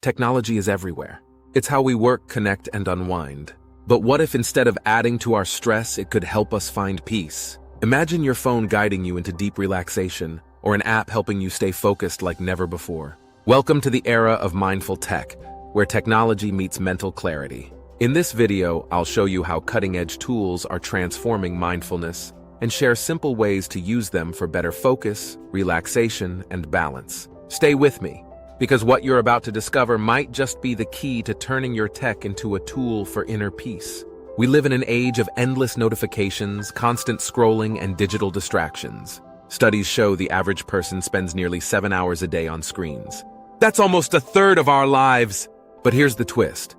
Technology is everywhere. It's how we work, connect, and unwind. But what if instead of adding to our stress, it could help us find peace? Imagine your phone guiding you into deep relaxation, or an app helping you stay focused like never before. Welcome to the era of mindful tech, where technology meets mental clarity. In this video, I'll show you how cutting-edge tools are transforming mindfulness and share simple ways to use them for better focus, relaxation, and balance. Stay with me, because what you're about to discover might just be the key to turning your tech into a tool for inner peace. We live in an age of endless notifications, constant scrolling, and digital distractions. Studies show the average person spends nearly 7 hours a day on screens. That's almost a third of our lives! But here's the twist.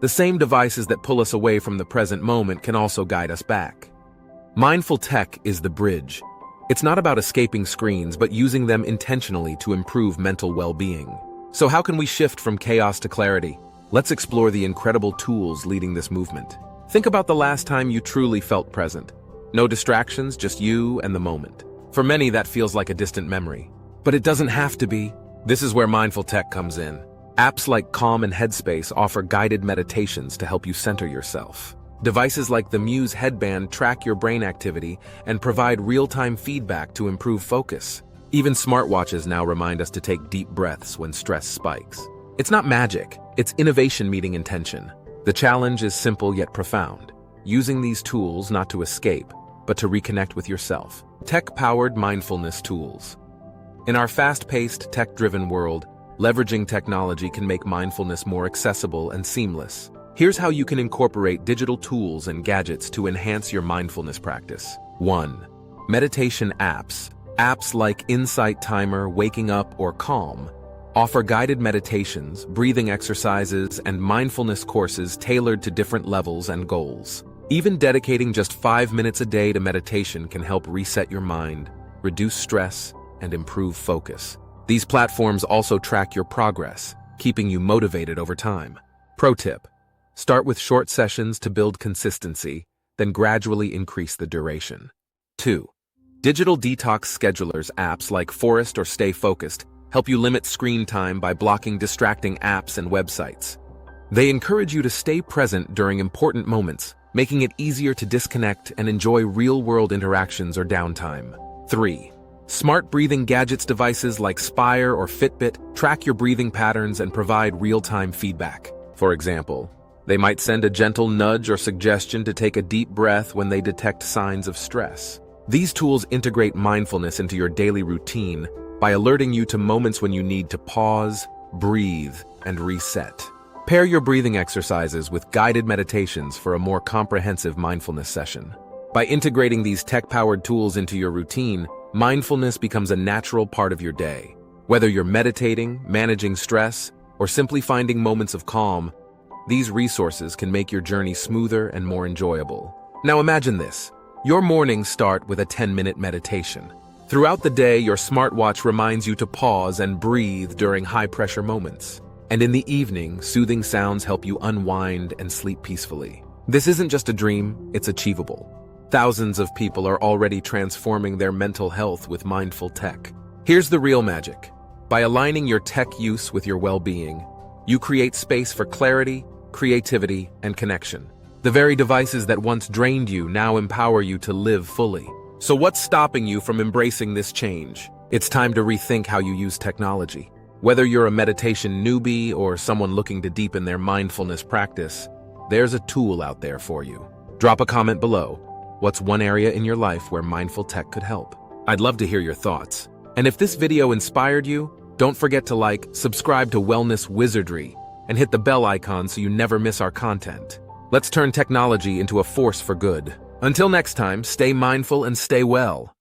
The same devices that pull us away from the present moment can also guide us back. Mindful tech is the bridge. It's not about escaping screens, but using them intentionally to improve mental well-being. So how can we shift from chaos to clarity? Let's explore the incredible tools leading this movement. Think about the last time you truly felt present. No distractions, just you and the moment. For many, that feels like a distant memory. But it doesn't have to be. This is where mindful tech comes in. Apps like Calm and Headspace offer guided meditations to help you center yourself. Devices like the Muse headband track your brain activity and provide real-time feedback to improve focus. Even smartwatches now remind us to take deep breaths when stress spikes. It's not magic, it's innovation meeting intention. The challenge is simple yet profound. Using these tools not to escape, but to reconnect with yourself. Tech-powered mindfulness tools. In our fast-paced, tech-driven world, leveraging technology can make mindfulness more accessible and seamless. Here's how you can incorporate digital tools and gadgets to enhance your mindfulness practice. 1. Meditation apps. Apps like Insight Timer, Waking Up, or Calm offer guided meditations, breathing exercises, and mindfulness courses tailored to different levels and goals. Even dedicating just 5 minutes a day to meditation can help reset your mind, reduce stress, and improve focus. These platforms also track your progress, keeping you motivated over time. Pro tip: start with short sessions to build consistency, then gradually increase the duration. 2. Digital detox schedulers. Apps like Forest or Stay Focused help you limit screen time by blocking distracting apps and websites. They encourage you to stay present during important moments, making it easier to disconnect and enjoy real-world interactions or downtime. 3. Smart breathing gadgets. Devices like Spire or Fitbit track your breathing patterns and provide real-time feedback. For example, they might send a gentle nudge or suggestion to take a deep breath when they detect signs of stress. These tools integrate mindfulness into your daily routine by alerting you to moments when you need to pause, breathe, and reset. Pair your breathing exercises with guided meditations for a more comprehensive mindfulness session. By integrating these tech-powered tools into your routine, mindfulness becomes a natural part of your day. Whether you're meditating, managing stress, or simply finding moments of calm, these resources can make your journey smoother and more enjoyable. Now imagine this. Your mornings start with a 10-minute meditation. Throughout the day, your smartwatch reminds you to pause and breathe during high-pressure moments. And in the evening, soothing sounds help you unwind and sleep peacefully. This isn't just a dream, it's achievable. Thousands of people are already transforming their mental health with mindful tech. Here's the real magic. By aligning your tech use with your well-being, you create space for clarity, creativity, and connection. The very devices that once drained you now empower you to live fully. So what's stopping you from embracing this change? It's time to rethink how you use technology. Whether you're a meditation newbie or someone looking to deepen their mindfulness practice, there's a tool out there for you. Drop a comment below. What's one area in your life where mindful tech could help? I'd love to hear your thoughts. And if this video inspired you, don't forget to like, subscribe to Wellness Wizardry, and hit the bell icon so you never miss our content. Let's turn technology into a force for good. Until next time, stay mindful and stay well.